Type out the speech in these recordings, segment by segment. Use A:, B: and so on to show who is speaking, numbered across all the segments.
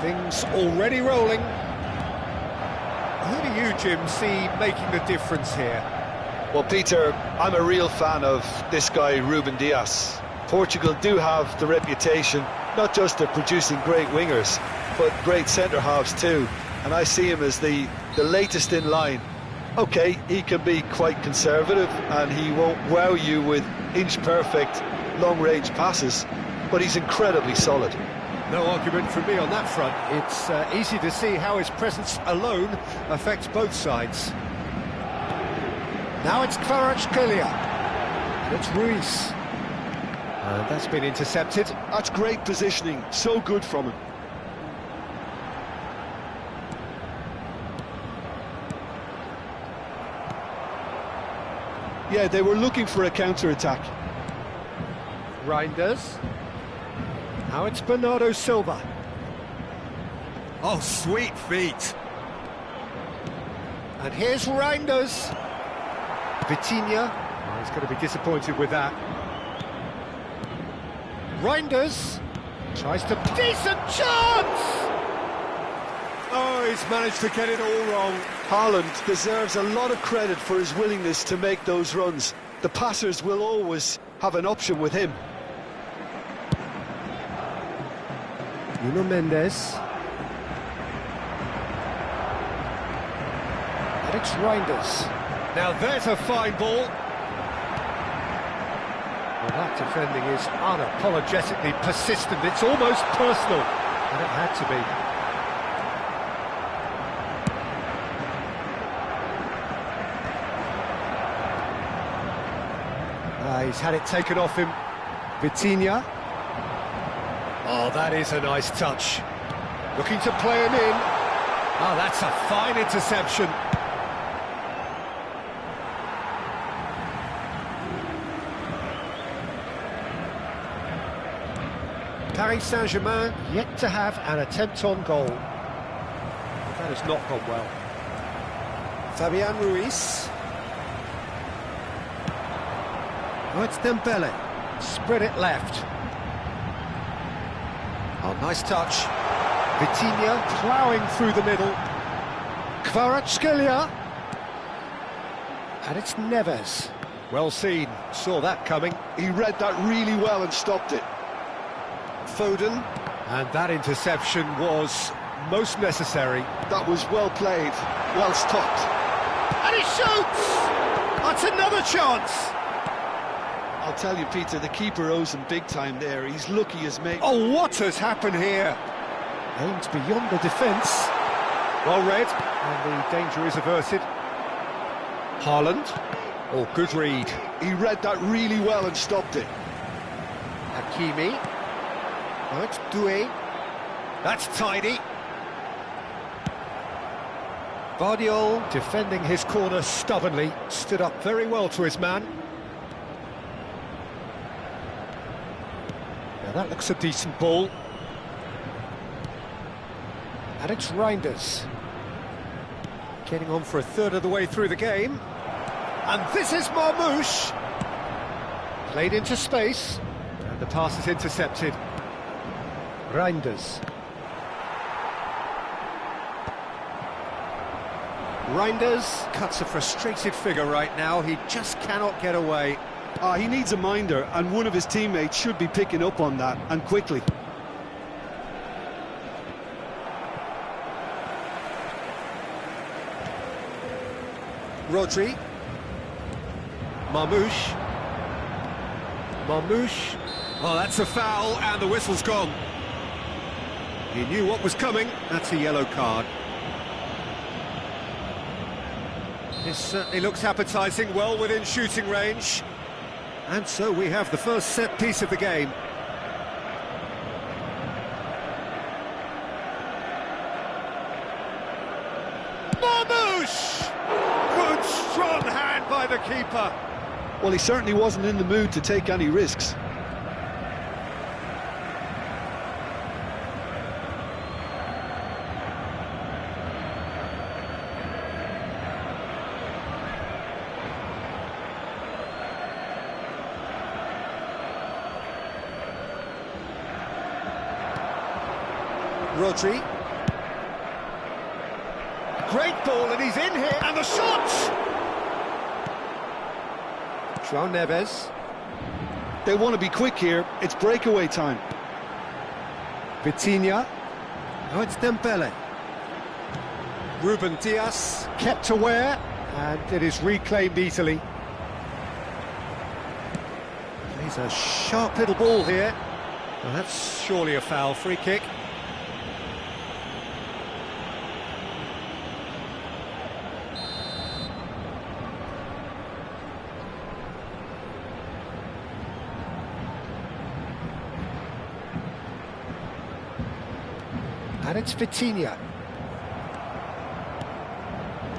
A: Things already rolling. Who do you, Jim, see making the difference here?
B: Well, Peter, I'm a real fan of this guy, Ruben Dias. Portugal do have the reputation, not just of producing great wingers, but great centre-halves too. And I see him as the latest in line. OK, he can be quite conservative, and he won't wow you with inch-perfect long-range passes, but he's incredibly solid.
A: No argument from me on that front. It's easy to see how his presence alone affects both sides. Now it's Kvaratskhelia, and it's Ruiz. And that's been intercepted.
B: That's great positioning, so good from him. Yeah, they were looking for a counter-attack.
A: Reinders. Now it's Bernardo Silva. Oh, sweet feet. And here's Reinders. Vitinha. Oh, he's going to be disappointed with that. Reinders. Tries to... Decent chance! Oh, he's managed to get it all wrong.
B: Haaland deserves a lot of credit for his willingness to make those runs. The passers will always have an option with him.
A: Nuno Mendes. And it's Reinders. Now there's a fine ball. Well, that defending is unapologetically persistent. It's almost personal. And it had to be. He's had it taken off him. Vitinha. Oh, that is a nice touch. Looking to play him in. Oh, that's a fine interception. Paris Saint-Germain yet to have an attempt on goal. That has not gone well. Fabian Ruiz. Oh, it's Dembele. Spread it left. Oh, nice touch. Vitinha ploughing through the middle. Kvaratskhelia. And it's Neves. Well seen. Saw that coming.
B: He read that really well and stopped it.
A: Foden. And that interception was most necessary.
B: That was well played, well stopped.
A: And he shoots! That's another chance!
B: I'll tell you, Peter, the keeper owes him big time there. He's lucky as mate.
A: Oh, what has happened here? Aimed beyond the defence. Well read, and the danger is averted. Haaland. Oh, good read.
B: He read that really well and stopped it.
A: Hakimi. Oh, it's Doué. That's tidy. Vardiol defending his corner stubbornly. Stood up very well to his man. That looks a decent ball. And it's Reinders. Getting on for a third of the way through the game. And this is Marmoush. Played into space. And the pass is intercepted. Reinders. Reinders cuts a frustrated figure right now. He just cannot get away.
B: He needs a minder, and one of his teammates should be picking up on that, and quickly.
A: Rodri. Marmoush. Marmoush. Oh, that's a foul, and the whistle's gone. He knew what was coming. That's a yellow card. This certainly looks appetising, well within shooting range. And so we have the first set piece of the game. Marmoush! Good strong hand by the keeper.
B: Well, he certainly wasn't in the mood to take any risks.
A: Rodri. great ball, and he's in here, and the shot! João Neves.
B: They want to be quick here, it's breakaway time.
A: Vitinha. Now it's Dembele. Ruben Dias kept aware, and it is reclaimed easily. He's a sharp little ball here. Well, that's surely a foul. Free kick. And it's Vitinha.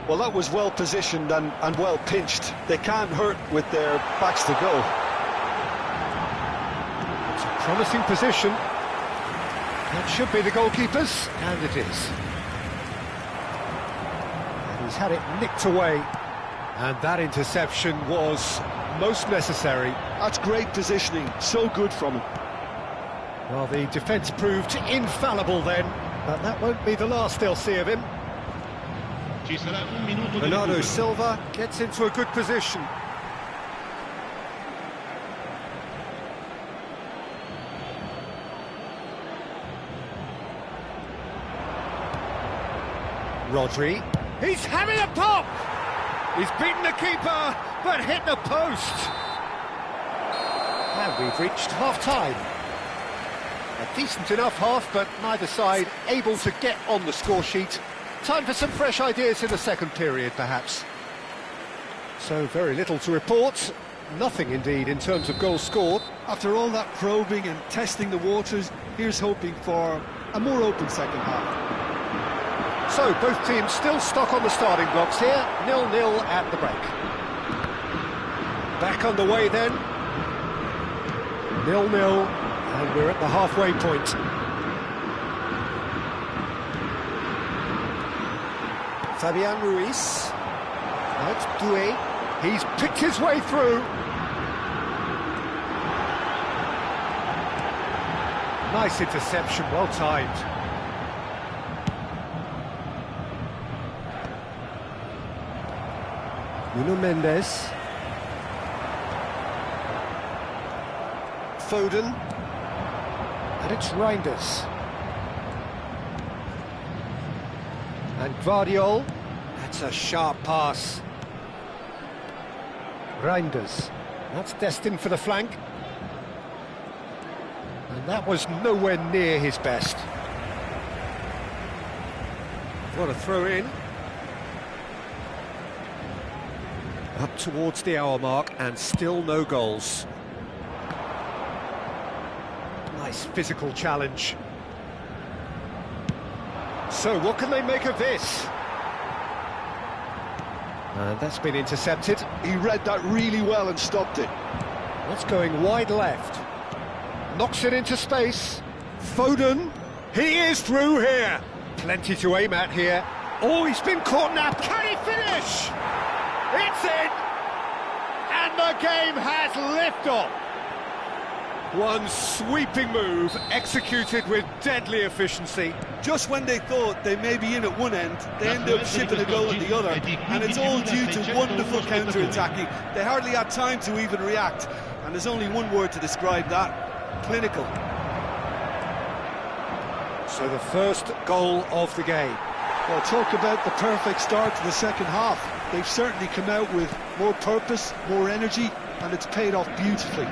B: Well, that was well positioned and well pinched. They can't hurt with their backs to go.
A: It's a promising position. That should be the goalkeeper's, and it is. And he's had it nicked away. And that interception was most necessary.
B: That's great positioning, so good from him.
A: Well, the defence proved infallible then, but that won't be the last they'll see of him. Bernardo Silva gets into a good position. Rodri, he's having a pop! He's beaten the keeper, but hit the post. And we've reached half-time. A decent enough half, but neither side able to get on the score sheet. Time for some fresh ideas in the second period, perhaps. So very little to report. Nothing, indeed, in terms of goals scored.
B: After all that probing and testing the waters, here's hoping for a more open second half.
A: So, both teams still stuck on the starting blocks here. 0-0 at the break. Back underway then. 0-0, and we're at the halfway point. Fabian Ruiz. Now it's Doué. He's picked his way through. Nice interception, well timed. Nuno Mendes. Foden. And it's Reinders. And Guardiol. That's a sharp pass. Reinders. That's destined for the flank. And that was nowhere near his best. What a throw in. Up towards the hour mark and still no goals. Nice physical challenge. So what can they make of this? And that's been intercepted.
B: He read that really well and stopped it.
A: That's going wide left. Knocks it into space. Foden. He is through here. Plenty to aim at here. Oh, he's been caught now. Can he finish? It's in! And the game has liftoff. One sweeping move, executed with deadly efficiency.
B: Just when they thought they may be in at one end, they end up shipping a goal at the other, and it's all due to wonderful counter-attacking. They hardly had time to even react, and there's only one word to describe that: clinical.
A: So the first goal of the game.
B: Well, talk about the perfect start to the second half. They've certainly come out with more purpose, more energy, and it's paid off beautifully.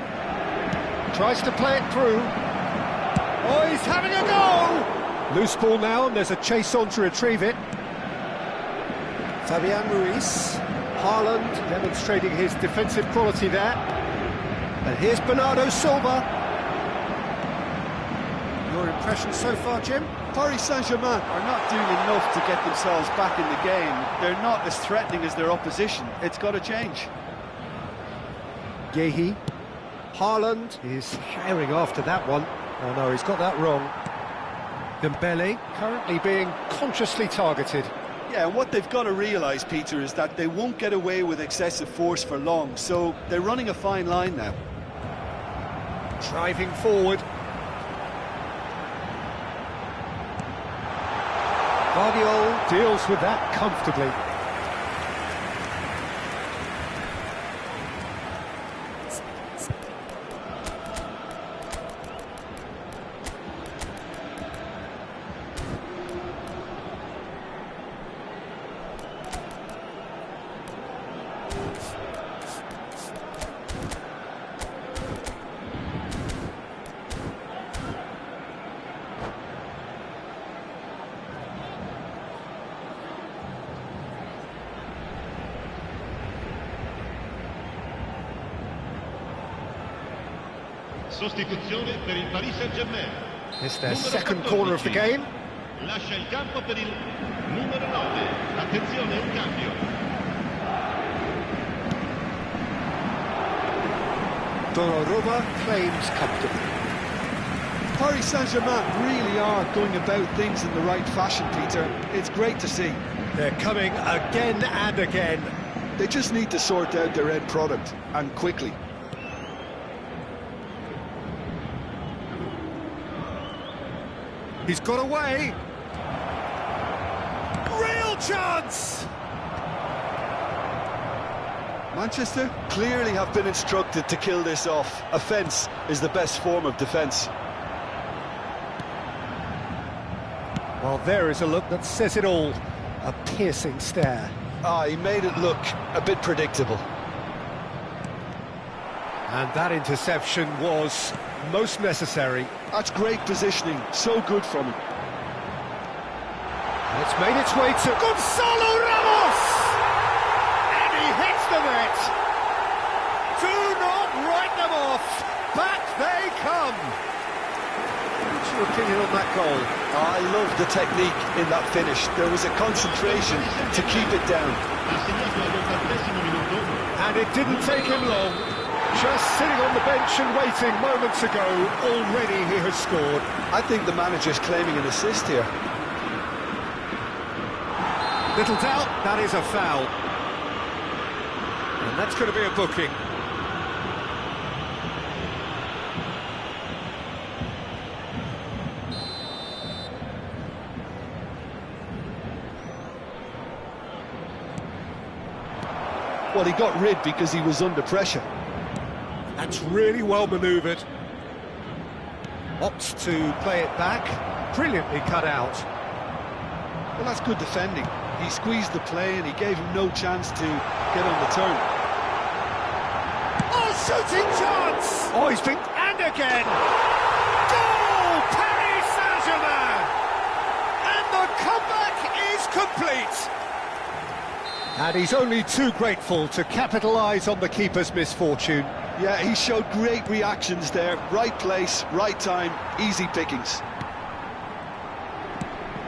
A: Tries to play it through. Oh, he's having a go! Loose ball now, and there's a chase on to retrieve it. Fabian Ruiz. Haaland demonstrating his defensive quality there. And here's Bernardo Silva. Your impression so far, Jim?
C: Paris Saint-Germain are not doing enough to get themselves back in the game. They're not as threatening as their opposition. It's got to change.
A: Yehi. Haaland is herring after that one. Oh no, he's got that wrong. Dembele currently being consciously targeted.
C: Yeah, and what they've got to realise, Peter, is that they won't get away with excessive force for long, so they're running a fine line now.
A: Driving forward. Guardiola deals with that comfortably.
D: Sostituzione per il Paris Saint-Germain.
A: It's their second corner of the game.
D: Lascia il campo per il numero 9. Attenzione, un cambio.
A: Donnarumma claims comfortably.
B: Paris Saint-Germain really are going about things in the right fashion, Peter. It's great to see.
A: They're coming again and again.
B: They just need to sort out their end product, and quickly.
A: He's got away. Real chance!
B: Manchester clearly have been instructed to kill this off. Offence is the best form of defence.
A: Well, there is a look that says it all. A piercing stare.
B: He made it look a bit predictable.
A: And that interception was most necessary.
B: That's great positioning, so good from him.
A: And it's made its way to Gonzalo Ramos! And he hits the net! Do not write them off! Back they come! What's your opinion on that goal?
B: I love the technique in that finish. There was a concentration to keep it down.
A: And it didn't take him long. Just sitting on the bench and waiting moments ago, already he has scored.
B: I think the manager's claiming an assist here.
A: Little doubt, that is a foul. And that's going to be a booking.
B: Well, he got rid because he was under pressure.
A: That's really well manoeuvred. Opts to play it back. Brilliantly cut out.
B: Well, that's good defending. He squeezed the play and he gave him no chance to get on the turn.
A: Oh, shooting chance! Oh, he's been... And again! Goal! Paris Saint-Germain! And the comeback is complete! And he's only too grateful to capitalise on the keeper's misfortune.
B: Yeah, he showed great reactions there. Right place, right time, easy pickings.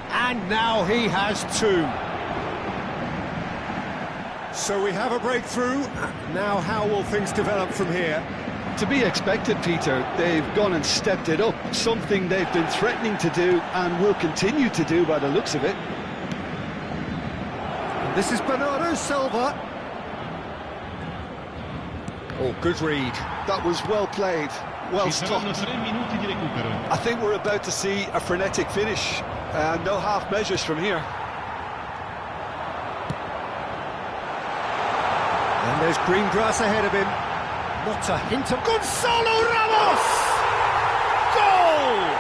A: And now he has two. So we have a breakthrough. Now how will things develop from here?
B: To be expected, Peter. They've gone and stepped it up. Something they've been threatening to do and will continue to do by the looks of it.
A: And this is Bernardo Silva. Oh, good read.
B: That was well played, well stopped. I think we're about to see a frenetic finish. No half measures from here.
A: And there's green grass ahead of him. Not a hint of... Gonzalo Ramos! Goal!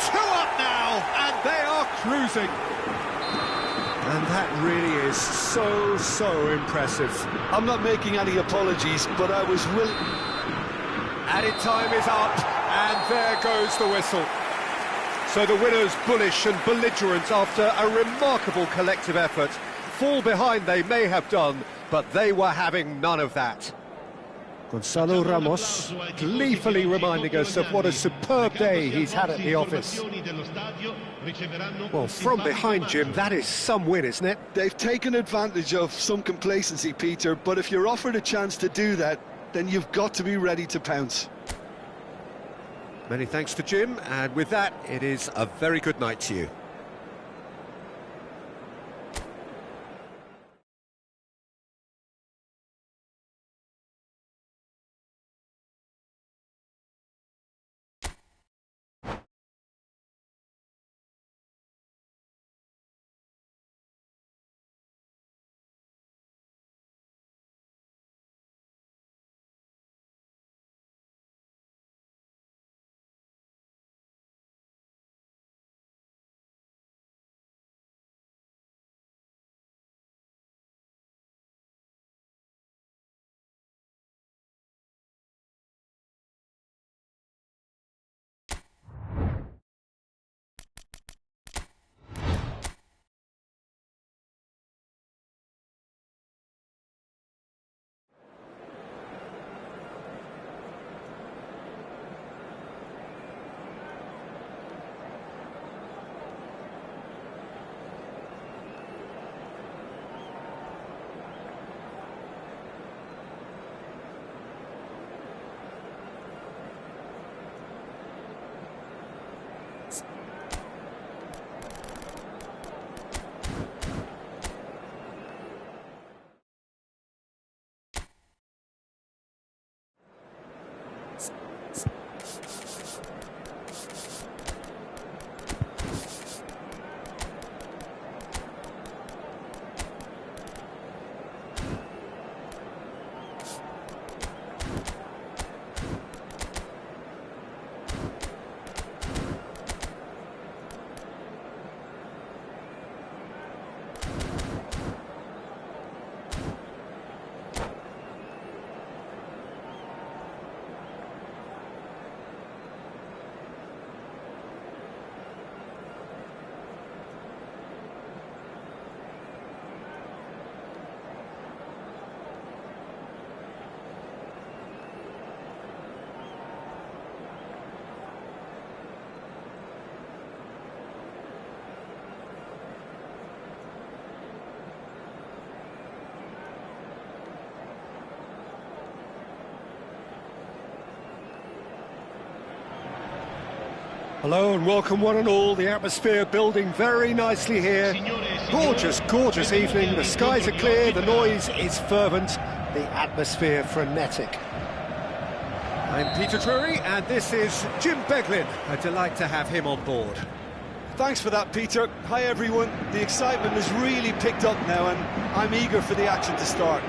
A: 2 up now, and they are cruising. And that really is so impressive.
B: I'm not making any apologies, but I was willing...
A: Added time is up, and there goes the whistle. So the winners, bullish and belligerent after a remarkable collective effort. Fall behind they may have done, but they were having none of that. Gonzalo Ramos gleefully reminding us of what a superb day he's had at the office. Well, from behind, Jim, that is some win, isn't it?
B: They've taken advantage of some complacency, Peter, but if you're offered a chance to do that, then you've got to be ready to pounce.
A: Many thanks to Jim, and with that, it is a very good night to you. Hello and welcome one and all. The atmosphere building very nicely here. Gorgeous, gorgeous evening. The skies are clear, the noise is fervent, the atmosphere frenetic. I'm Peter Drury and this is Jim Beglin. A delight to have him on board.
C: Thanks for that, Peter. Hi, everyone. The excitement has really picked up now and I'm eager for the action to start.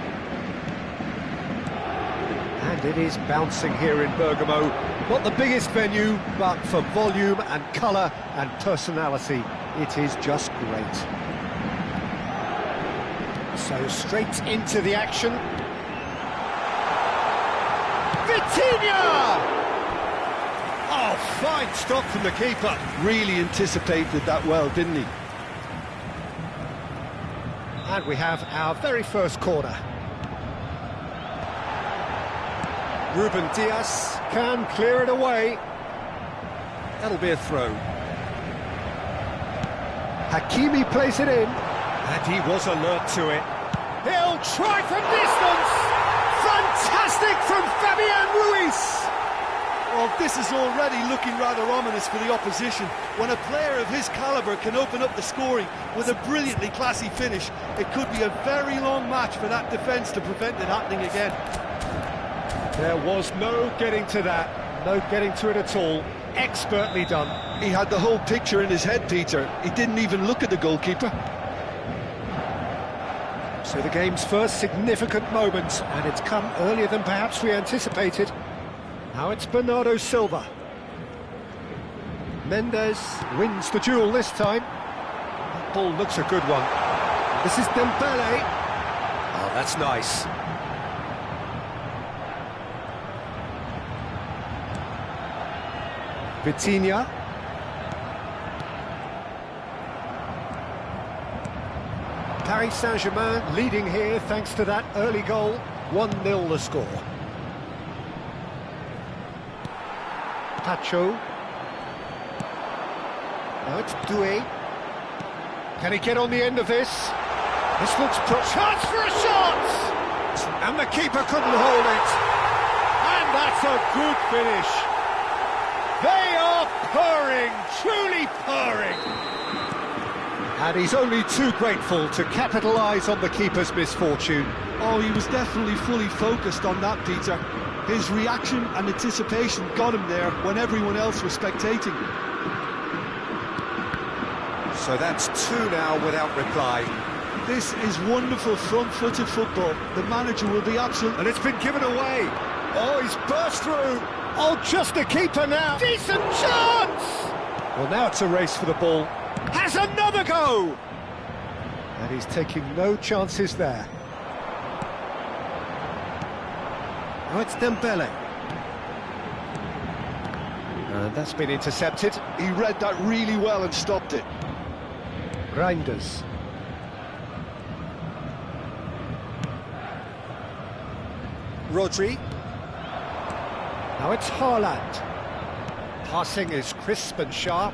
A: And it is bouncing here in Bergamo. Not the biggest venue, but for volume and colour and personality, it is just great. So straight into the action. Vitinha! Oh, fine stop from the keeper.
C: Really anticipated that well, didn't he?
A: And we have our very first corner. Ruben Dias can clear it away. That'll be a throw. Hakimi plays it in. And he was alert to it. He'll try from distance! Fantastic from Fabian Ruiz!
C: Well, this is already looking rather ominous for the opposition. When a player of his calibre can open up the scoring with a brilliantly classy finish, it could be a very long match for that defence to prevent it happening again.
A: There was no getting to that, no getting to it at all. Expertly done.
B: He had the whole picture in his head, Peter. He didn't even look at the goalkeeper.
A: So the game's first significant moment, and it's come earlier than perhaps we anticipated. Now it's Bernardo Silva. Mendes wins the duel this time. That ball looks a good one. This is Dembele. Oh, that's nice. Vitinha. Paris Saint-Germain leading here thanks to that early goal. 1-0 the score. Pacho. Now it's Doué. Can he get on the end of this? This looks chance for a shot! And the keeper couldn't hold it. And that's a good finish. They are purring, truly purring. And he's only too grateful to capitalise on the keeper's misfortune.
C: Oh, he was definitely fully focused on that, Peter. His reaction and anticipation got him there when everyone else was spectating.
A: So that's two now without reply.
C: This is wonderful front-footed football. The manager will be absolute.
A: And it's been given away. Oh, he's burst through. Oh, just the keeper now. Decent chance! Well, now it's a race for the ball. Has another go! And he's taking no chances there. Now it's Dembele. And that's been intercepted.
B: He read that really well and stopped it.
A: Reinders. Rodri. Now it's Haaland. Passing is crisp and sharp.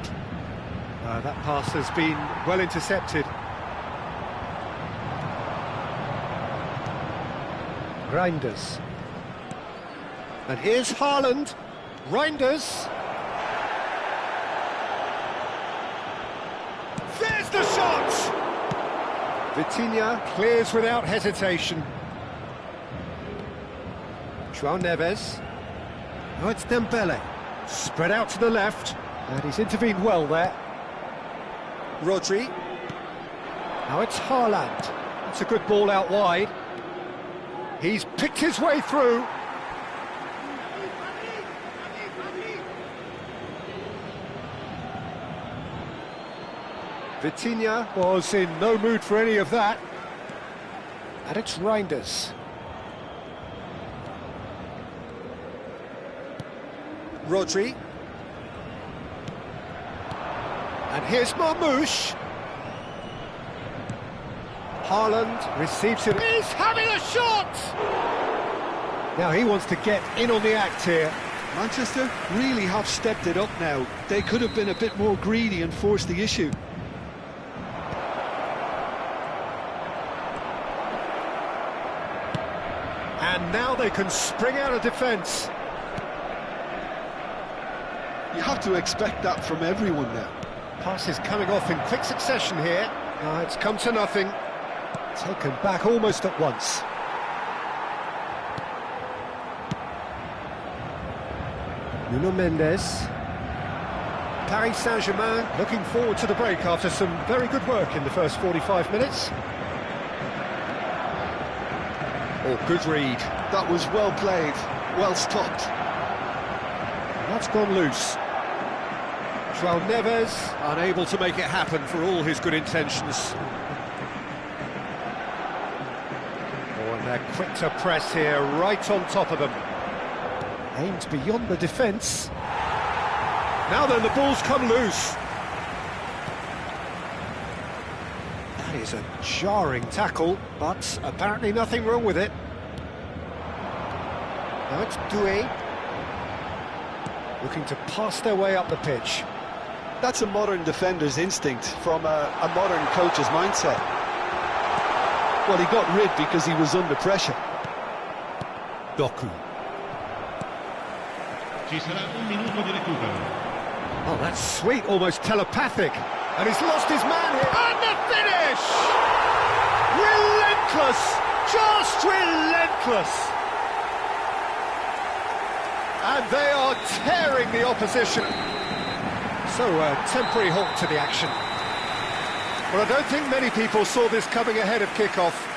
A: That pass has been well intercepted. Reinders. And here's Haaland. Reinders. There's the shot! Vitinha clears without hesitation. João Neves. Now it's Dembele. Spread out to the left. And he's intervened well there. Rodri. Now it's Haaland. It's a good ball out wide. He's picked his way through. Vitinha was in no mood for any of that. And it's Reinders. Rodri. And here's Marmoush. Haaland receives it. He's having a shot! Now he wants to get in on the act here.
C: Manchester really have stepped it up now. They could have been a bit more greedy and forced the issue.
A: And now they can spring out of defence.
C: You have to expect that from everyone now.
A: Passes coming off in quick succession here. It's come to nothing. Taken back almost at once. Nuno Mendes. Paris Saint-Germain looking forward to the break after some very good work in the first 45 minutes. Oh, good read.
C: That was well played, well stopped.
A: That's gone loose. João Neves unable to make it happen for all his good intentions. Oh, and they're quick to press here, right on top of them. Aimed beyond the defence. Now then, the ball's come loose. That is a jarring tackle, but apparently nothing wrong with it. Now it's Doué, looking to pass their way up the pitch.
B: That's a modern defender's instinct from a modern coach's mindset. Well, he got rid because he was under pressure.
A: Doku.
D: Ci sarà un minuto di recupero.
A: Oh, that's sweet, almost telepathic. And he's lost his man here. And the finish! Relentless! Just relentless! And they are tearing the opposition. So, a temporary halt to the action. Well, I don't think many people saw this coming ahead of kick-off.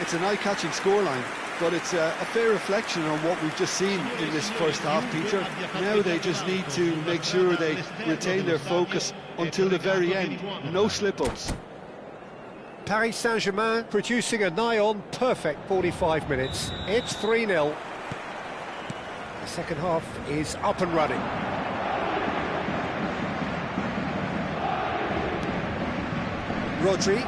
C: It's an eye-catching scoreline, but it's a fair reflection on what we've just seen in this first half, Peter. Now they just need to make sure they retain their focus until the very end. No slip-ups.
A: Paris Saint-Germain producing a nigh-on perfect 45 minutes. It's 3-0. The second half is up and running. Rodri.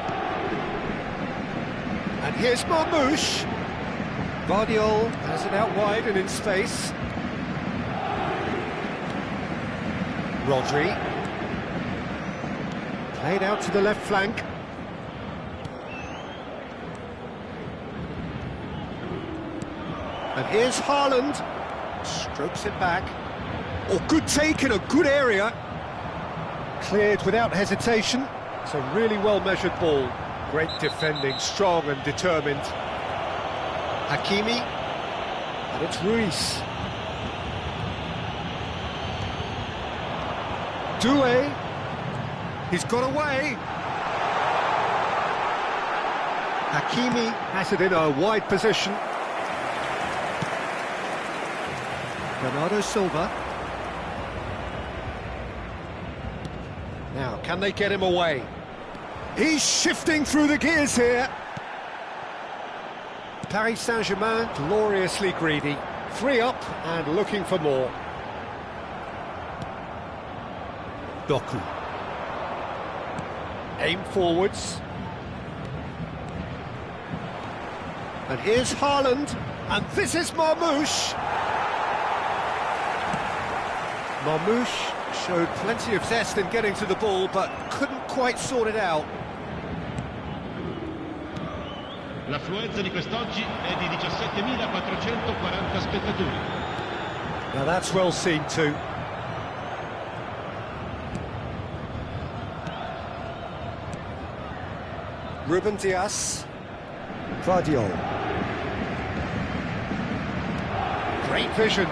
A: And here's Marmoush. Guardiola has it out wide and in space. Rodri. Played out to the left flank. And here's Haaland. Strokes it back. Oh, good take in a good area. Cleared without hesitation. It's a really well-measured ball. Great defending, strong and determined. Hakimi. And it's Ruiz. Doué. He's got away. Hakimi has it in a wide position. Bernardo Silva. Now, can they get him away? He's shifting through the gears here. Paris Saint-Germain gloriously greedy. 3 up and looking for more. Doku. Aim forwards. And here's Haaland. And this is Marmoush. Marmoush showed plenty of zest in getting to the ball, but couldn't quite sort it out.
D: L'affluenza di quest'oggi è di 17.440 spettatori.
A: Now that's well seen too. Ruben Dias. Guardiola. Great vision.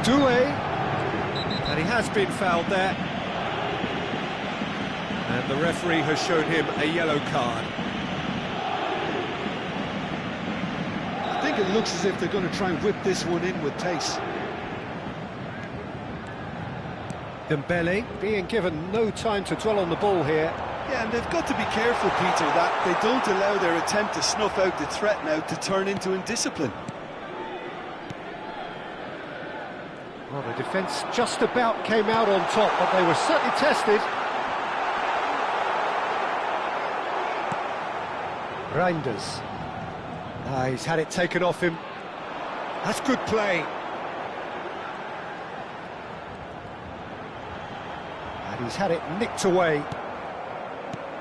A: Doué. And he has been fouled there. And the referee has shown him a yellow card.
C: I think it looks as if they're going to try and whip this one in with pace.
A: Dembele being given no time to dwell on the ball here.
C: Yeah, and they've got to be careful, Peter, that they don't allow their attempt to snuff out the threat now to turn into indiscipline.
A: Well, the defence just about came out on top, but they were certainly tested. Reinders. He's had it taken off him. That's good play. And he's had it nicked away.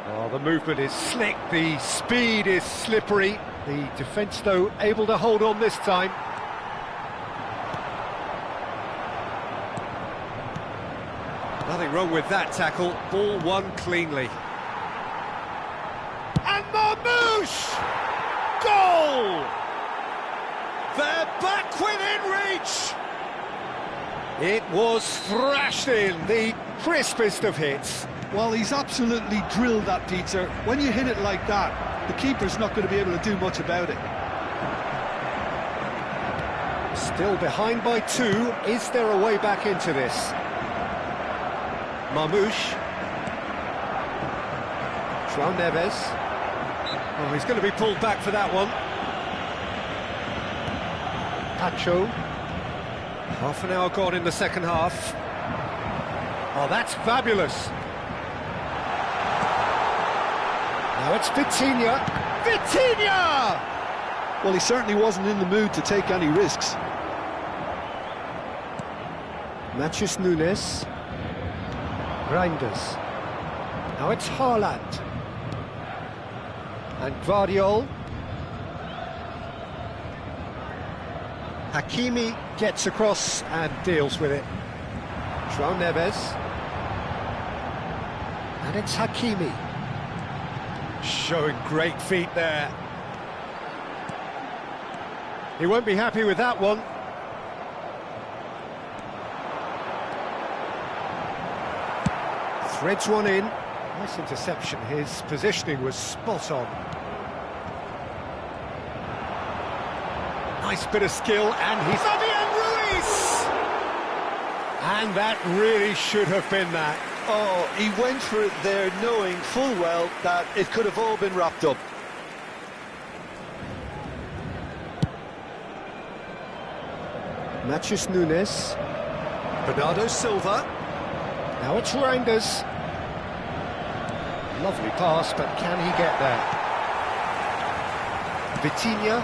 A: Oh, the movement is slick, the speed is slippery. The defence, though, able to hold on this time. Nothing wrong with that tackle, ball won cleanly. And Marmoush! Goal! They're back within reach! It was thrashed in, the crispest of hits.
C: Well, he's absolutely drilled that, Peter. When you hit it like that, the keeper's not going to be able to do much about it.
A: Still behind by 2. Is there a way back into this? Marmoush. João Neves. Oh, he's going to be pulled back for that one. Pacho. Half an hour gone in the second half. Oh, that's fabulous. Now it's Vitinha. Vitinha!
C: Well, he certainly wasn't in the mood to take any risks.
A: Matheus Nunes. Reinders. Now it's Haaland. And Guardiola. Hakimi gets across and deals with it. João Neves. And it's Hakimi. Showing great feet there. He won't be happy with that one. Threads one in. Nice interception. His positioning was spot on. Nice bit of skill, and he's Fabian Ruiz! And that really should have been that.
B: Oh, he went for it there, knowing full well that it could have all been wrapped up.
A: Matheus Nunes. Bernardo Silva. Now it's Reinders. Lovely pass, but can he get there? Vitinha.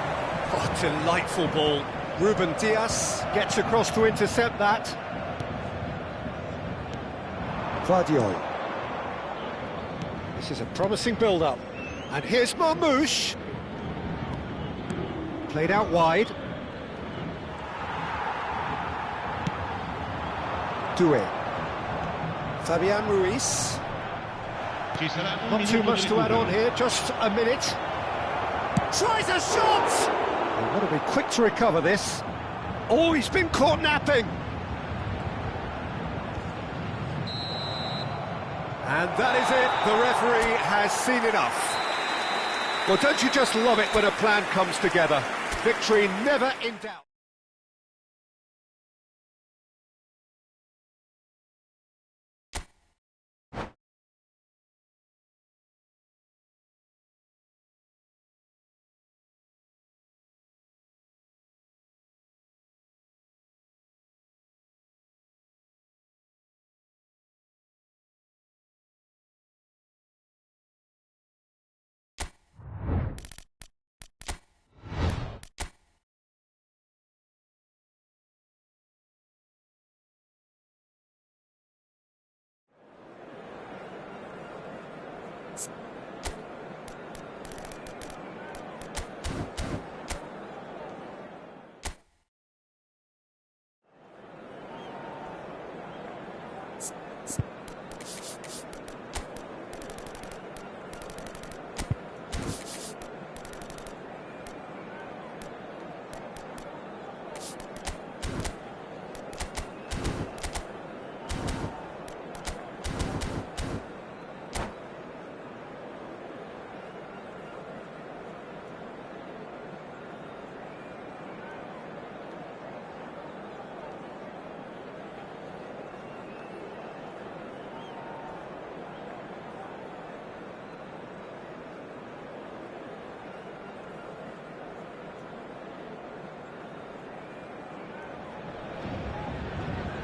A: Oh, delightful ball. Ruben Dias gets across to intercept that. Guardiola. This is a promising build-up. And here's Marmoush. Played out wide. Doué. Fabian Ruiz. Not too much to add on here, just a minute. Tries a shot! They've got to be quick to recover this. Oh, he's been caught napping. And that is it, the referee has seen enough. Well, don't you just love it when a plan comes together? Victory never in doubt.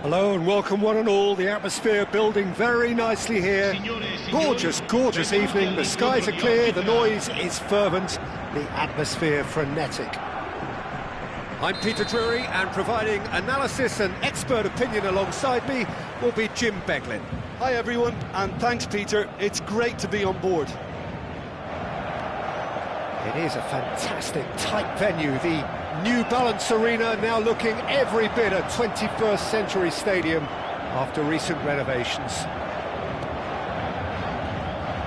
A: Hello and welcome one and all, the atmosphere building very nicely here. Gorgeous, gorgeous evening, the skies are clear, the noise is fervent, the atmosphere frenetic. I'm Peter Drury, and providing analysis and expert opinion alongside me will be Jim Beglin.
C: Hi everyone, and thanks Peter, it's great to be on board.
A: It is a fantastic, tight venue, the New Balance Arena now looking every bit a 21st century stadium. after recent renovations.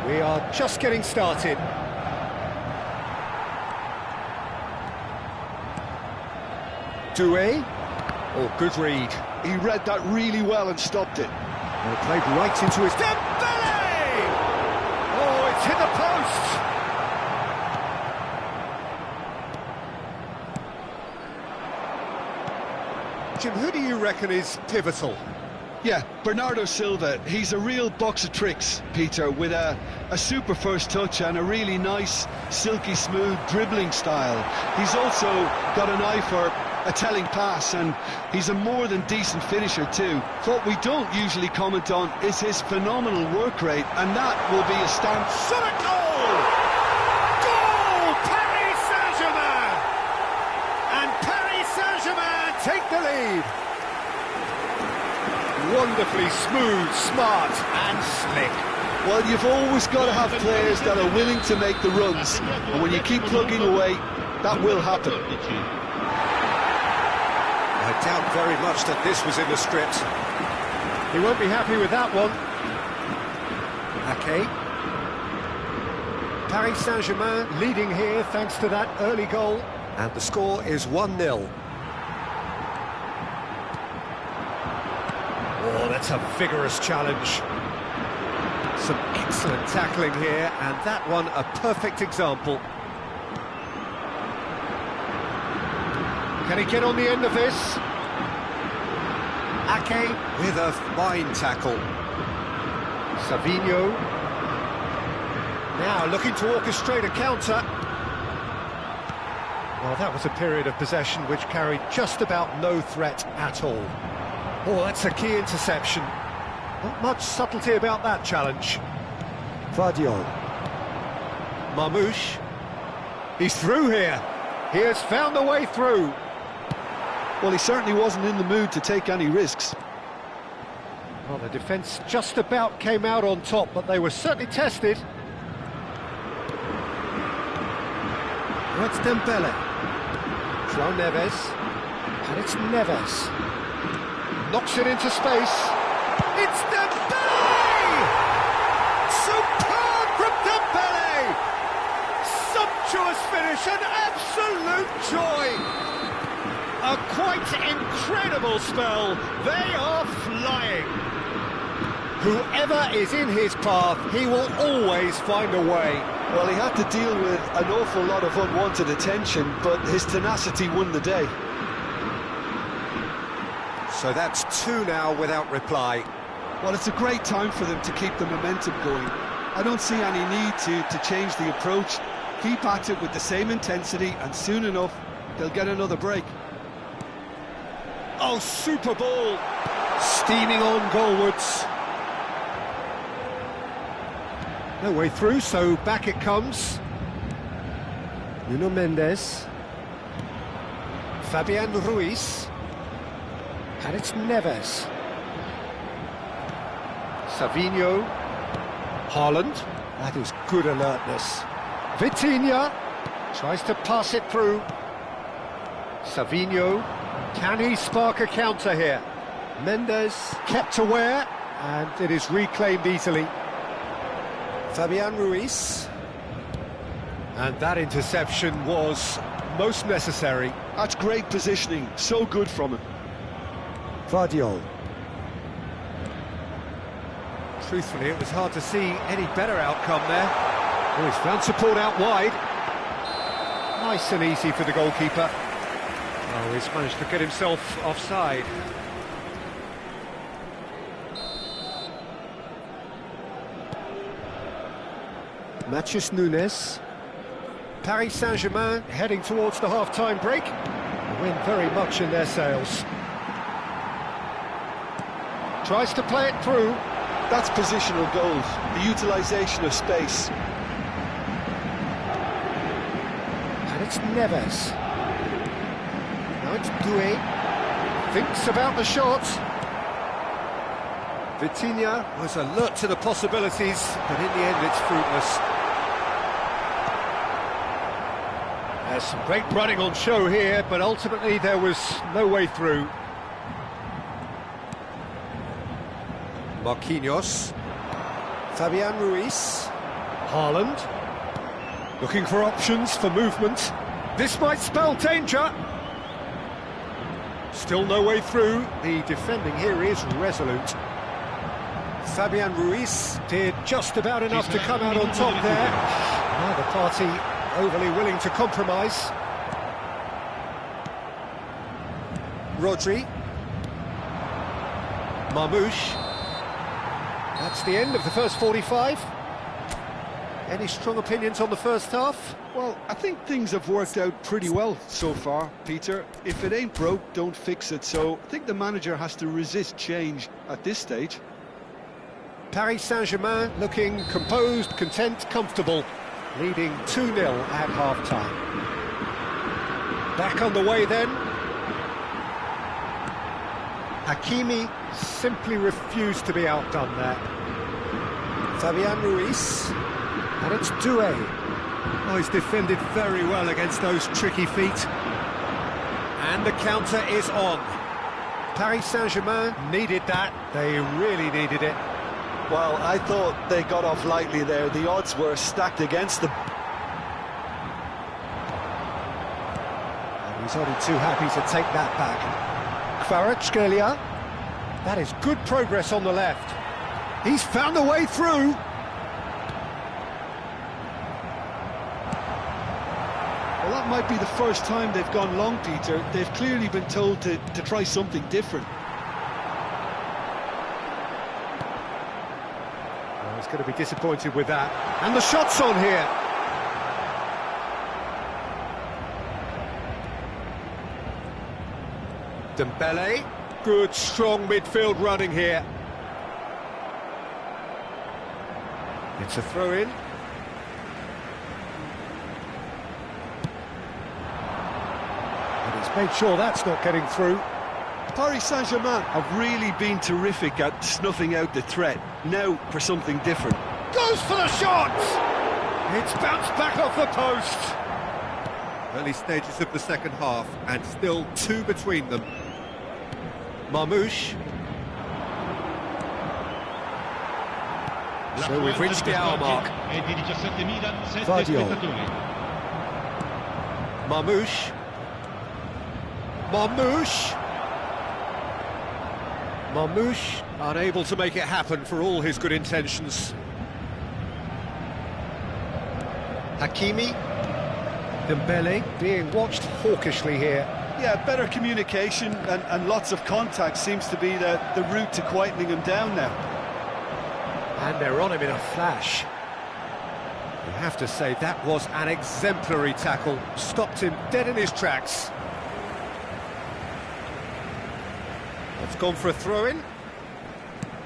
A: We are just getting started. Doué. Oh, good read.
B: He read that really well and stopped it.
A: Well, played right into his... Dembele! Oh, it's hit the post! Jim, who do you reckon is pivotal?
B: Yeah, Bernardo Silva. He's a real box of tricks, Peter, with a super first touch and a really nice, silky smooth dribbling style. He's also got an eye for a telling pass, and he's a more than decent finisher too. What we don't usually comment on is his phenomenal work rate, and that will be a stand.
A: Shot at goal! Goal! Paris Saint-Germain! And Paris Saint-Germain take the lead. Wonderfully smooth, smart and slick.
B: Well, you've always got to have players that are willing to make the runs, and when you keep plugging away, that will happen.
A: I doubt very much that this was in the script. He won't be happy with that one. Ake. Paris Saint-Germain leading here thanks to that early goal. And the score is 1-0. Oh, that's a vigorous challenge. Some excellent tackling here, and that one a perfect example. Can he get on the end of this? Ake with a fine tackle. Savinho. Now looking to orchestrate a counter. Well, that was a period of possession which carried just about no threat at all. Oh, that's a key interception. Not much subtlety about that challenge. Vardiol. Marmoush. He's through here. He has found a way through.
B: Well, he certainly wasn't in the mood to take any risks.
A: Well, the defence just about came out on top, but they were certainly tested. That's Dembele. João Neves. And it's Neves. Knocks it into space. It's Dembele! Superb from Dembele! Sumptuous finish, an absolute joy! A quite incredible spell. They are flying. Whoever is in his path, he will always find a way.
B: Well, he had to deal with an awful lot of unwanted attention, but his tenacity won the day.
A: So that's 2 now without reply.
B: Well, it's a great time for them to keep the momentum going. I don't see any need to change the approach. Keep at it with the same intensity, and soon enough, they'll get another break.
A: Oh, super ball! Steaming on goalwards. No way through, so back it comes. Nuno Mendes. Fabian Ruiz. And it's Neves. Savinho. Haaland. That is good alertness. Vitinha tries to pass it through. Savinho. Can he spark a counter here? Mendes kept aware, and it is reclaimed easily. Fabian Ruiz. And that interception was most necessary.
B: That's great positioning, so good from him.
A: Vardiol. Truthfully, it was hard to see any better outcome there. Oh, he's found support out wide. Nice and easy for the goalkeeper. Oh, he's managed to get himself offside. Matheus Nunes. Paris Saint-Germain heading towards the half-time break. The wind very much in their sails. Tries to play it through.
B: That's positional goals, the utilisation of space.
A: And it's Neves. Now it's Doué. Thinks about the shot. Vitinha was alert to the possibilities, but in the end it's fruitless. There's some great running on show here, but ultimately there was no way through. Marquinhos. Fabian Ruiz. Haaland. Looking for options for movement. This might spell danger. Still no way through. The defending here is resolute. Fabian Ruiz did just about enough to come out on top there. Neither party overly willing to compromise. Rodri. Marmoush. That's the end of the first 45. Any strong opinions on the first half?
C: Well, I think things have worked out pretty well so far, Peter. If it ain't broke, don't fix it. So I think the manager has to resist change at this stage.
A: Paris Saint-Germain looking composed, content, comfortable, leading 2-0 at half-time. Back on the way then. Hakimi simply refused to be outdone there. Fabian Ruiz. And it's Doué. Oh, he's defended very well against those tricky feet. And the counter is on. Paris Saint-Germain needed that. They really needed it.
B: Well, I thought they got off lightly there. The odds were stacked against them.
A: And he's only too happy to take that back. Kvaratskhelia. That is good progress on the left. He's found a way through.
C: Well, that might be the first time they've gone long, Peter. They've clearly been told to try something different.
A: Well, he's going to be disappointed with that. And the shot's on here. Dembele. Good, strong midfield running here. It's a throw-in. And he's made sure that's not getting through.
C: Paris Saint-Germain have really been terrific at snuffing out the threat. Now for something different.
A: Goes for the shot! It's bounced back off the post. Early stages of the second half, and still two between them. Marmoush. So we've reached the hour mark. Vardiol. Marmoush. Marmoush unable to make it happen for all his good intentions. Hakimi. Dembele being watched hawkishly here.
C: Yeah, better communication and lots of contact seems to be the route to quietening him down now.
A: And they're on him in a flash. You have to say that was an exemplary tackle. Stopped him dead in his tracks. It's gone for a throw-in.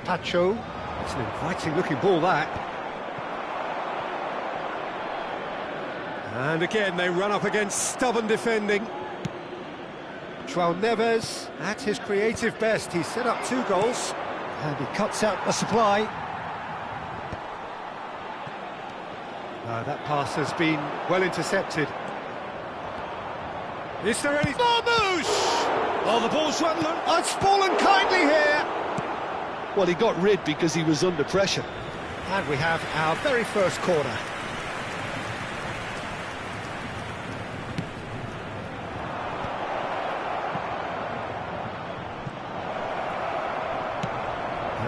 A: Pacho. It's an inviting looking ball, that. And again they run up against stubborn defending. João Neves at his creative best. He's set up 2 goals and he cuts out the supply. That pass has been well intercepted. Is there any... Marmoush! Oh, the ball's run... It's fallen kindly here!
C: Well, he got rid because he was under pressure.
A: And we have our very first corner.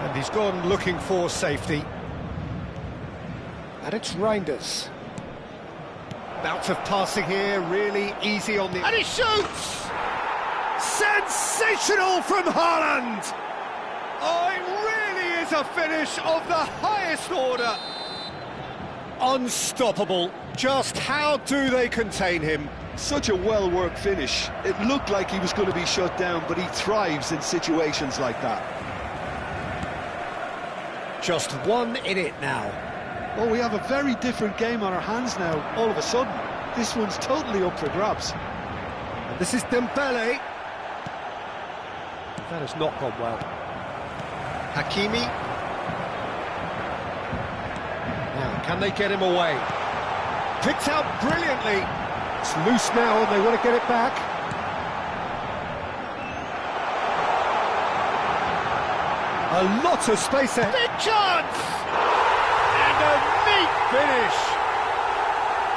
A: And he's gone looking for safety. And it's Reinders. Bout of passing here, really easy on the... And he shoots! Sensational from Haaland! Oh, it really is a finish of the highest order. Unstoppable. Just how do they contain him?
C: Such a well-worked finish. It looked like he was going to be shut down, but he thrives in situations like that.
A: Just one in it now.
C: Well, we have a very different game on our hands now, all of a sudden. This one's totally up for grabs.
A: And this is Dembele. That has not gone well. Hakimi. Now, can they get him away? Picked out brilliantly. It's loose now and they want to get it back. A lot of space there. Big chance! And a neat finish.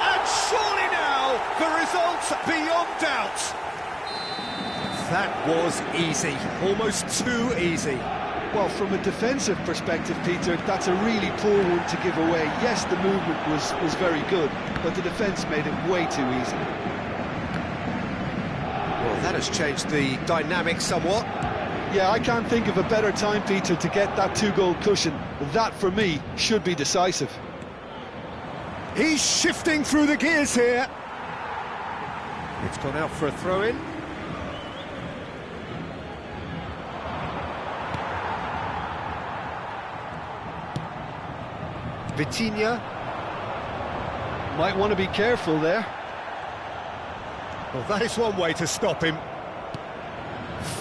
A: And surely now, the result's beyond doubt. That was easy, almost too easy.
C: Well, from a defensive perspective, Peter, that's a really poor one to give away. Yes, the movement was very good, but the defence made it way too easy.
A: Well, that has changed the dynamic somewhat.
C: Yeah, I can't think of a better time, Peter, to get that two-goal cushion. That, for me, should be decisive.
A: He's shifting through the gears here. It's gone out for a throw-in. Vitinha.
C: Might want to be careful there.
A: Well, that is one way to stop him.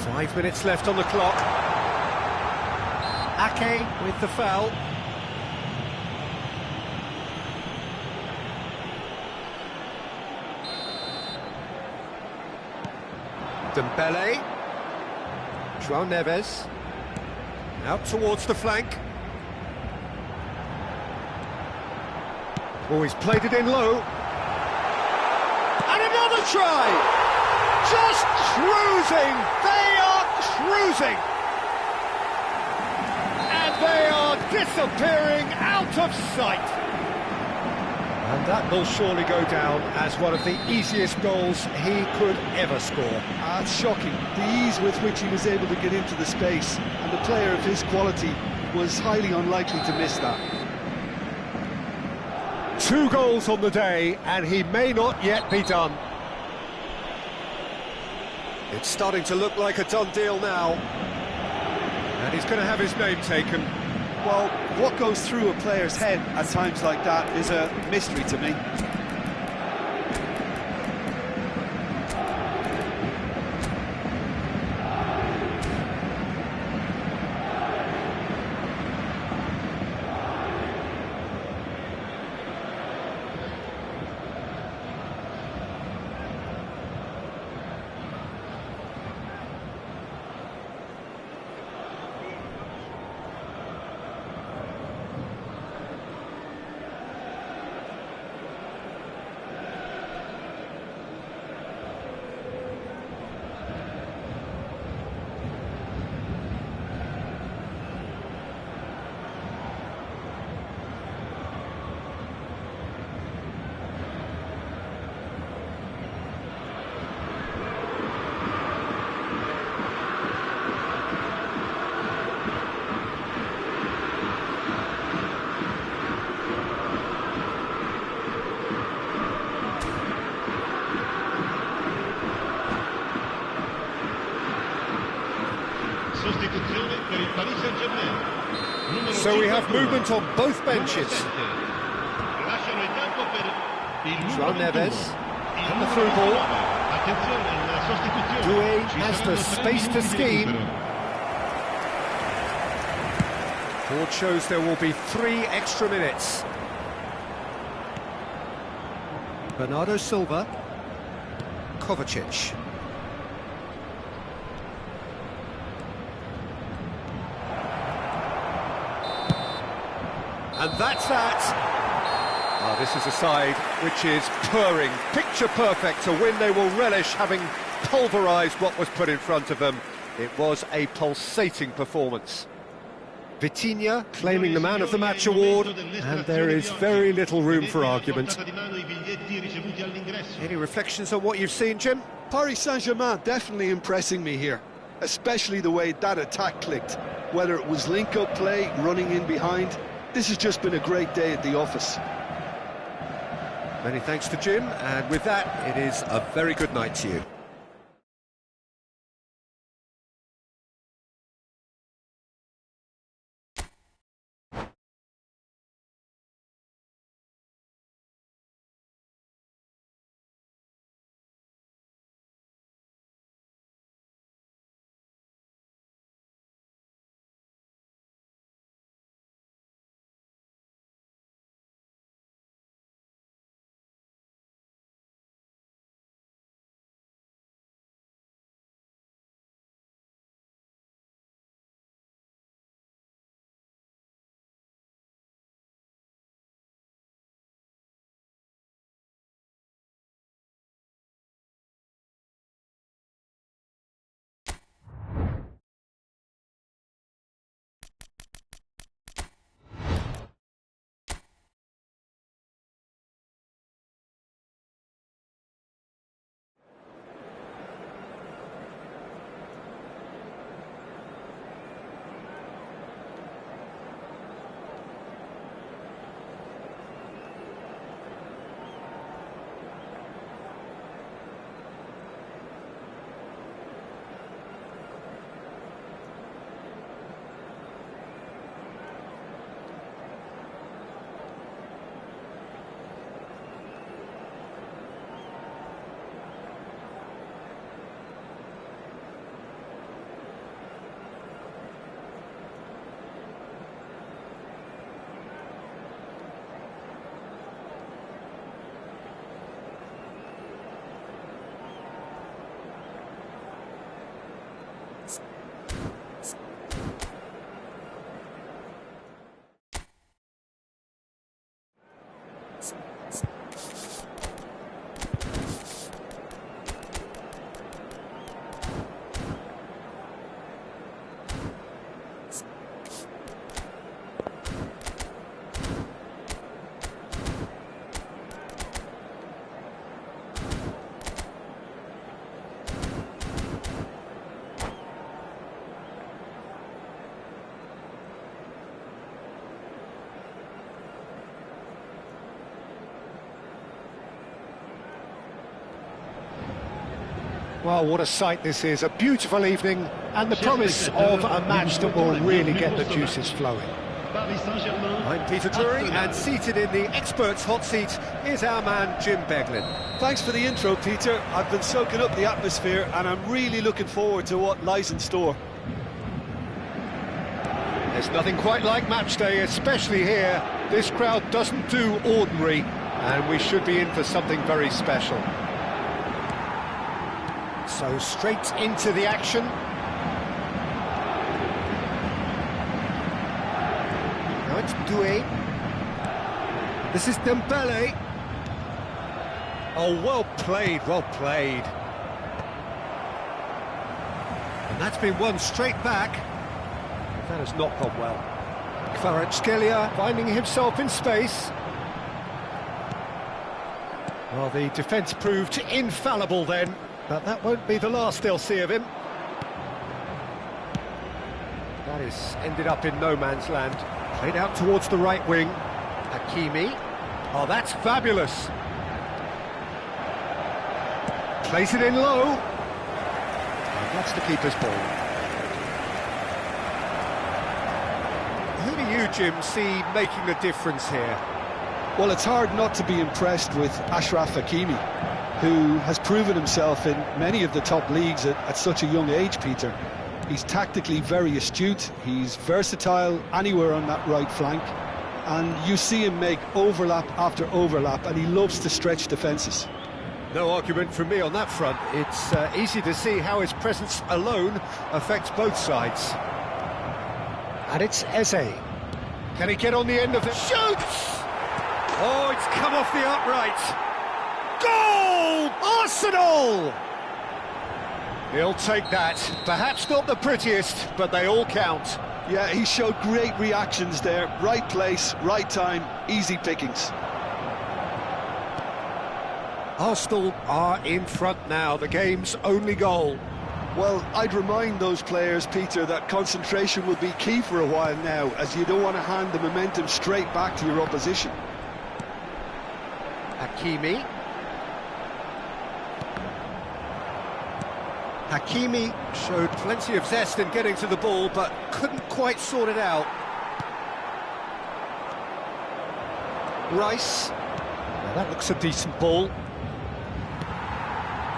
A: 5 minutes left on the clock. Ake with the foul. Dembele. João Neves. Out towards the flank. Oh, he's played it in low. And another try! Just cruising! They are cruising! And they are disappearing out of sight! And that will surely go down as one of the easiest goals he could ever score.
C: It's shocking, the ease with which he was able to get into the space, and the player of his quality was highly unlikely to miss that.
A: 2 goals on the day, and he may not yet be done. It's starting to look like a done deal now. And he's going to have his name taken.
C: Well, what goes through a player's head at times like that is a mystery to me.
A: So we have movement on both benches. João Neves, and the through ball. Doué has the space to scheme. Board shows there will be 3 extra minutes. Bernardo Silva, Kovacic. And that's that. This is a side which is purring, picture perfect, to win. They will relish having pulverised what was put in front of them. It was a pulsating performance. Vitinha claiming the Man of the Match award, and there is very little room for argument. Any reflections on what you've seen, Jim?
C: Paris Saint-Germain definitely impressing me here, especially the way that attack clicked. Whether it was link-up play, running in behind, this has just been a great day at the office.
A: Many thanks to Jim, and with that, it is a very good night to you. Well, what a sight this is, a beautiful evening, and the promise of a match that will really get the juices flowing. I'm Peter Drury, and seated in the experts' hot seat is our man Jim Beglin.
C: Thanks for the intro, Peter. I've been soaking up the atmosphere, and I'm really looking forward to what lies in store.
A: There's nothing quite like match day, especially here. This crowd doesn't do ordinary, and we should be in for something very special. So straight into the action. Now it's Doué. This is Dembele. Oh, well played, well played. And that's been won straight back. That has not gone well. Kvaratskhelia finding himself in space. Well, the defence proved infallible then, but that won't be the last they'll see of him. That is ended up in no man's land. Played out towards the right wing. Hakimi. Oh, that's fabulous. Plays it in low. And that's the keeper's ball. Who do you, Jim, see making a difference here?
B: Well, it's hard not to be impressed with Achraf Hakimi, who has proven himself in many of the top leagues at such a young age, Peter. He's tactically very astute, he's versatile anywhere on that right flank, and you see him make overlap after overlap, and he loves to stretch defences.
A: No argument from me on that front. It's easy to see how his presence alone affects both sides. And it's Eze. Can he get on the end of the... Shoots! Oh, it's come off the upright. Goal! Arsenal! He'll take that. Perhaps not the prettiest, but they all count.
B: Yeah, he showed great reactions there. Right place, right time, easy pickings.
A: Arsenal are in front now, the game's only goal.
B: Well, I'd remind those players, Peter, that concentration will be key for a while now, as you don't want to hand the momentum straight back to your opposition.
A: Hakimi. Hakimi showed plenty of zest in getting to the ball, but couldn't quite sort it out. Rice. Now that looks a decent ball.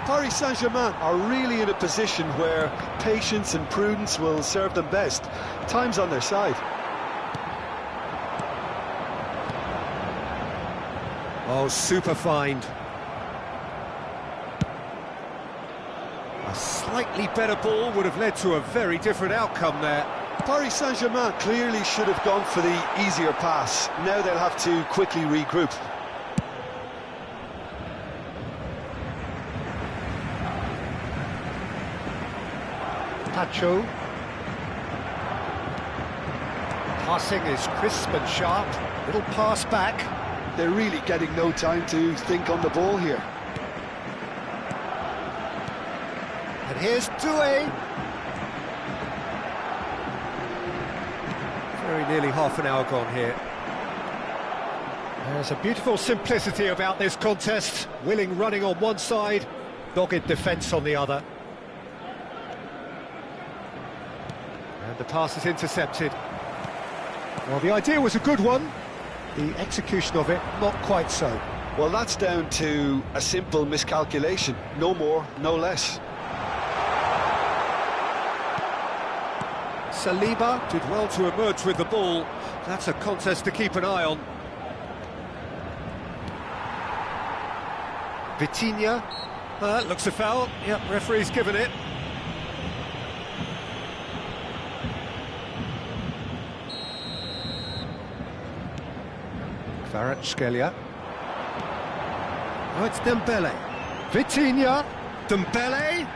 B: Paris Saint-Germain are really in a position where patience and prudence will serve them best. Time's on their side.
A: Oh, super find. A slightly better ball would have led to a very different outcome there.
B: Paris Saint-Germain clearly should have gone for the easier pass. Now they'll have to quickly regroup.
A: Pacho. Passing is crisp and sharp. Little pass back.
B: They're really getting no time to think on the ball here.
A: And here's Doué. Very nearly half an hour gone here. There's a beautiful simplicity about this contest. Willing running on one side, dogged defence on the other. And the pass is intercepted. Well, the idea was a good one. The execution of it, not quite so.
B: Well, that's down to a simple miscalculation. No more, no less.
A: Saliba did well to emerge with the ball. That's a contest to keep an eye on. Vitinha. Looks a foul. Yep, referee's given it. Kvaratskhelia. Oh, it's Dembele. Vitinha. Dembele.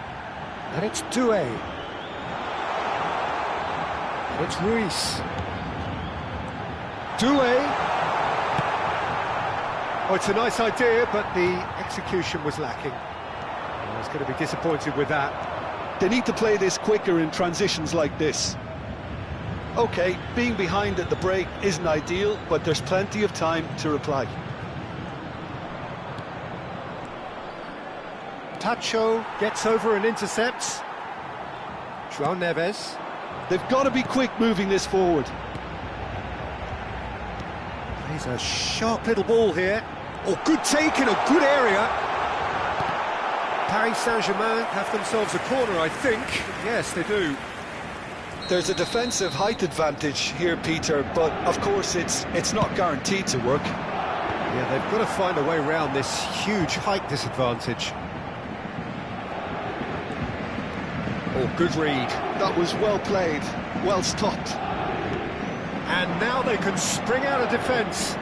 A: And it's Doué. And it's Ruiz. Doué. Oh, it's a nice idea, but the execution was lacking. I was going to be disappointed with that.
B: They need to play this quicker in transitions like this. OK, being behind at the break isn't ideal, but there's plenty of time to reply.
A: Pacho gets over and intercepts. João Neves.
B: They've got to be quick moving this forward.
A: Plays a sharp little ball here. Oh, good take in a good area. Paris Saint-Germain have themselves a corner, I think. Yes, they do.
B: There's a defensive height advantage here, Peter, but of course it's not guaranteed to work.
A: Yeah, they've got to find a way around this huge height disadvantage. Oh, good read.
B: That was well played, well stopped.
A: And now they can spring out of defence.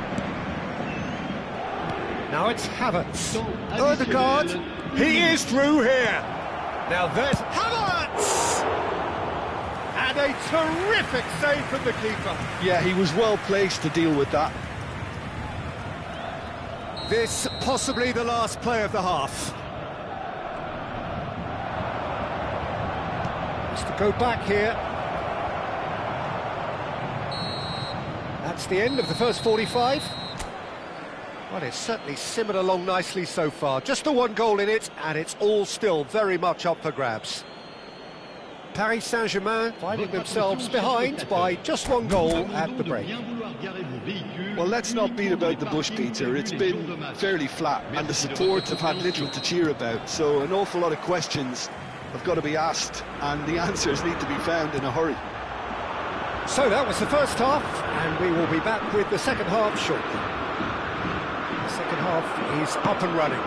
A: Now it's Havertz. Odegaard, he is through here. Now there's Havertz! And a terrific save from the keeper.
B: Yeah, he was well placed to deal with that.
A: This possibly the last play of the half. Has to go back here. That's the end of the first 45. Well, it's certainly simmered along nicely so far. Just the one goal in it, and it's all still very much up for grabs. Paris Saint-Germain finding themselves behind by just one goal at the break.
B: Well, let's not beat about the bush, Peter. It's been fairly flat, and the support have had little to cheer about. So an awful lot of questions have got to be asked, and the answers need to be found in a hurry.
A: So that was the first half, and we will be back with the second half shortly. The second half is up and running.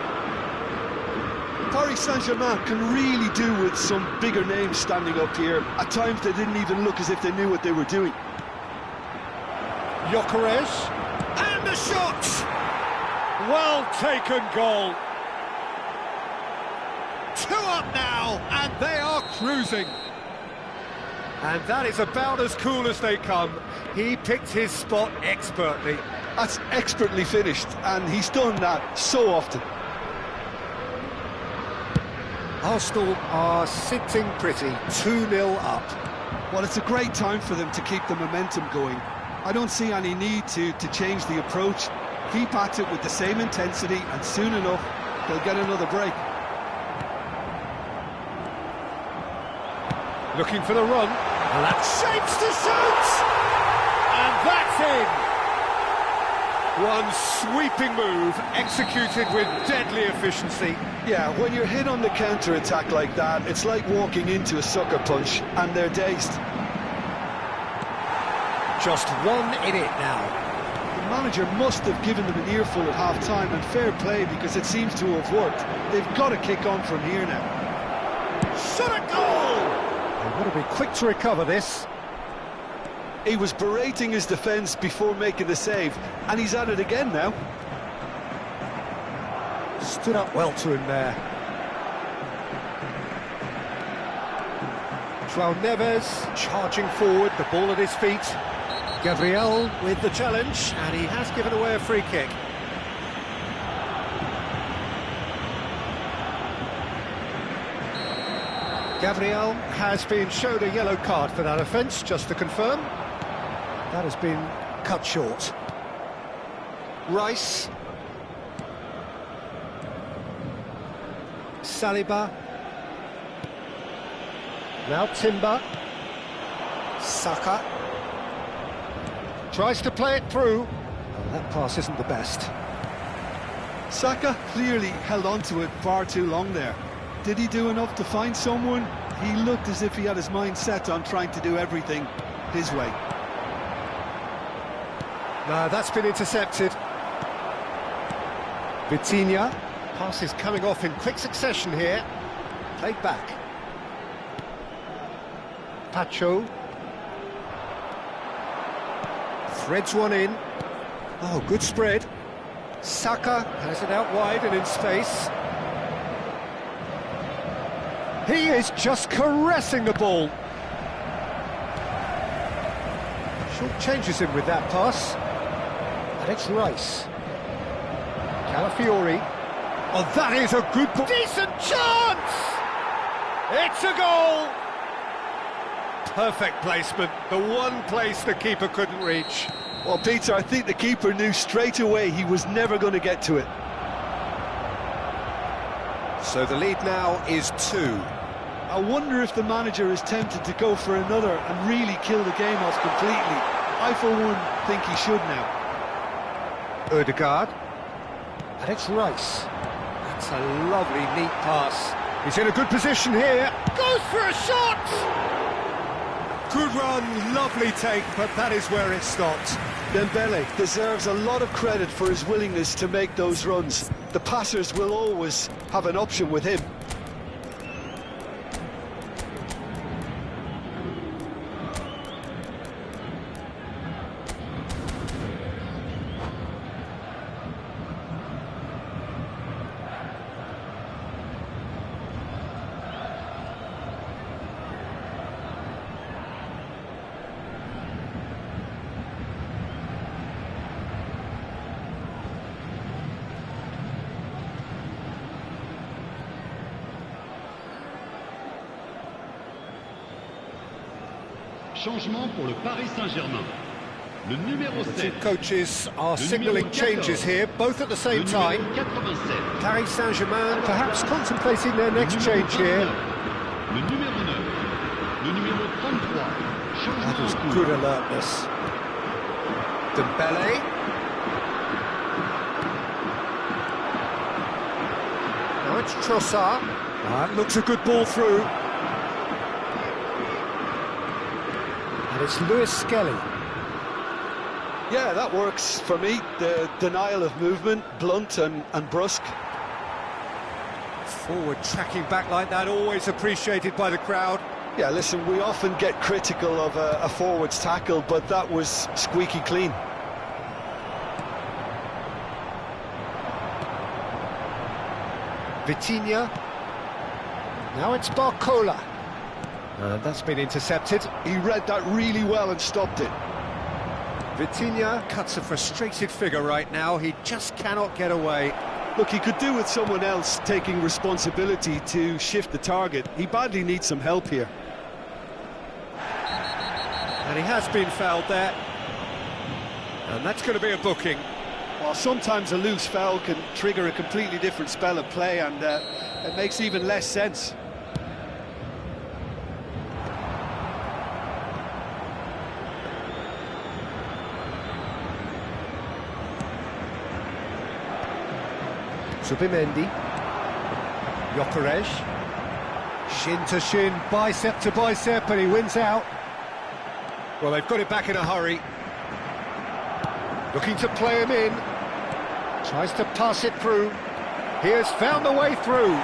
B: Paris Saint-Germain can really do with some bigger names standing up here. At times they didn't even look as if they knew what they were doing.
A: Gyökeres, and the shot! Well taken goal. 2 up now, and they are cruising. And that is about as cool as they come. He picked his spot expertly.
B: That's expertly finished, and he's done that so often.
A: Arsenal are sitting pretty, 2-0 up.
B: Well, it's a great time for them to keep the momentum going. I don't see any need to change the approach. Keep at it with the same intensity, and soon enough, they'll get another break.
A: Looking for the run, and that shapes to shoot! And that's in! One sweeping move, executed with deadly efficiency.
B: Yeah, when you're hit on the counter-attack like that, it's like walking into a sucker punch, and they're dazed.
A: Just one in it now.
B: The manager must have given them an earful at half-time, and fair play, because it seems to have worked. They've got to kick on from here now.
A: Shot a goal! They've got to be quick to recover this.
B: He was berating his defence before making the save, and he's at it again now.
A: Stood up well to him there. João Neves charging forward, the ball at his feet. Gabriel with the challenge, and he has given away a free kick. Gabriel has been shown a yellow card for that offence, just to confirm. That has been cut short. Rice. Saliba. Now Timber. Saka. Tries to play it through. Oh, that pass isn't the best.
B: Saka clearly held on to it far too long there. Did he do enough to find someone? He looked as if he had his mind set on trying to do everything his way.
A: No, that's been intercepted. Vitinha. Pass is coming off in quick succession here. Played back. Pacho. Threads one in. Oh, good spread. Saka has it out wide and in space. He is just caressing the ball. Short changes him with that pass. And it's Rice. Calafiori. Oh, that is a good ball. Decent chance! It's a goal! Perfect placement. The one place the keeper couldn't reach.
B: Well, Peter, I think the keeper knew straight away he was never going to get to it.
A: So the lead now is 2.
C: I wonder if the manager is tempted to go for another and really kill the game off completely. I, for one, think he should now.
A: Ødegaard. And it's Rice. That's a lovely, neat pass. He's in a good position here. Goes for a shot! Good run, lovely take, but that is where it stops.
B: Dembele deserves a lot of credit for his willingness to make those runs. The passers will always have an option with him.
D: Changement pour le Paris Saint-Germain. Le numéro
A: The
D: 7.
A: two coaches are signalling
D: numéro 14.
A: changes here, both at the same
D: Le
A: time.
D: numéro 87.
A: Paris Saint-Germain perhaps contemplating their next
D: Le
A: change
D: numéro
A: here.
D: 29. Le numéro 9. Le numéro 33.
A: That
D: Changement
A: was
D: en cours.
A: good alertness. Dembele. Now it's Trossard. That looks a good ball through. And it's Lewis Skelly.
B: Yeah, that works for me. The denial of movement, blunt and brusque.
A: Forward tracking back like that, always appreciated by the crowd.
B: Yeah, listen, we often get critical of a forward's tackle, but that was squeaky clean.
A: Vitinha. Now it's Barcola. That's been intercepted.
B: He read that really well and stopped it.
A: Vitinha cuts a frustrated figure right now. He just cannot get away.
C: Look, he could do with someone else taking responsibility to shift the target. He badly needs some help here.
A: And he has been fouled there. And that's going to be a booking.
C: Well, sometimes a loose foul can trigger a completely different spell of play, and it makes even less sense.
A: Subimendi. Gyökeres. Shin to shin, bicep to bicep, and he wins out. Well, they've got it back in a hurry. Looking to play him in. Tries to pass it through. He has found the way through.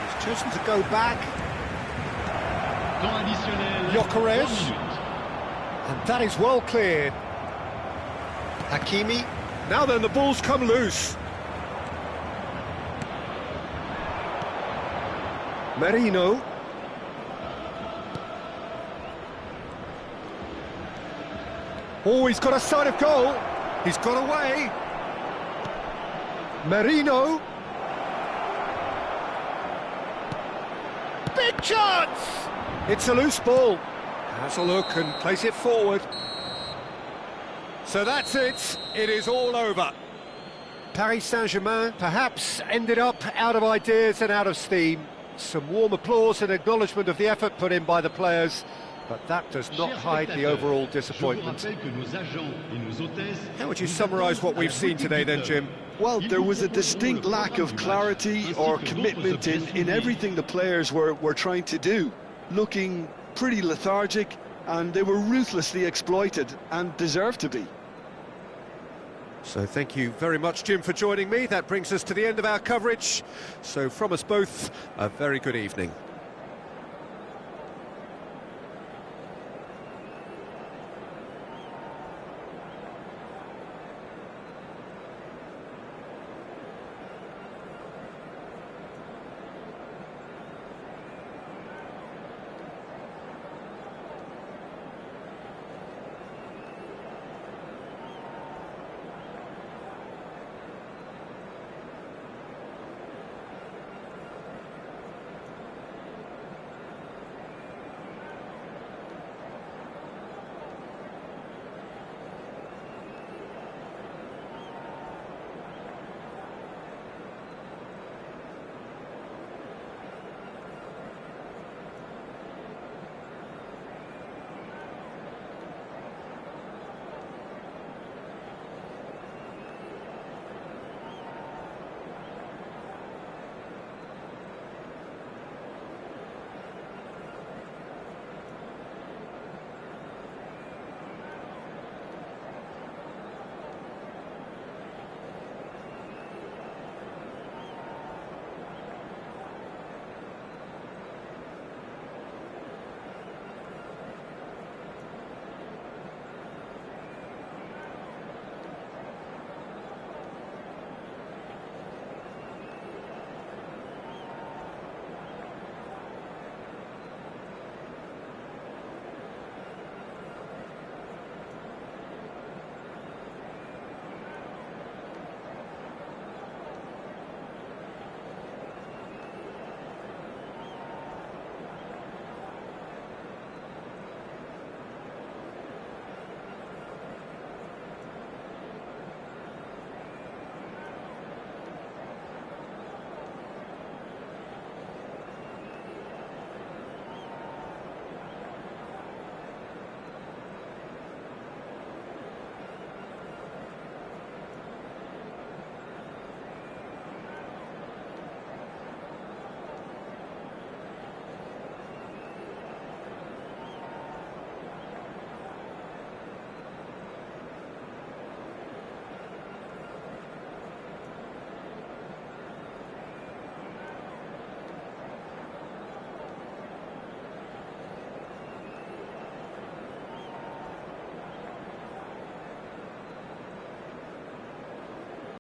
A: He's chosen to go back.
D: Temps additionnel.
A: Gyökeres.
D: 3 minutes.
A: And that is well cleared. Hakimi. Now then, the ball's come loose. Merino. Oh, he's got a sight of goal. He's got away. Merino. Big chance! It's a loose ball. Has a look and plays it forward. So that's it. It is all over. Paris Saint-Germain perhaps ended up out of ideas and out of steam. Some warm applause and acknowledgement of the effort put in by the players, but that does not hide the overall disappointment. How would you summarise what we've seen today then, Jim?
B: Well, there was a distinct lack of clarity or commitment in everything the players were trying to do. Looking pretty lethargic, and they were ruthlessly exploited, and deserved to be.
A: So thank you very much, Jim, for joining me. That brings us to the end of our coverage. So from us both, a very good evening.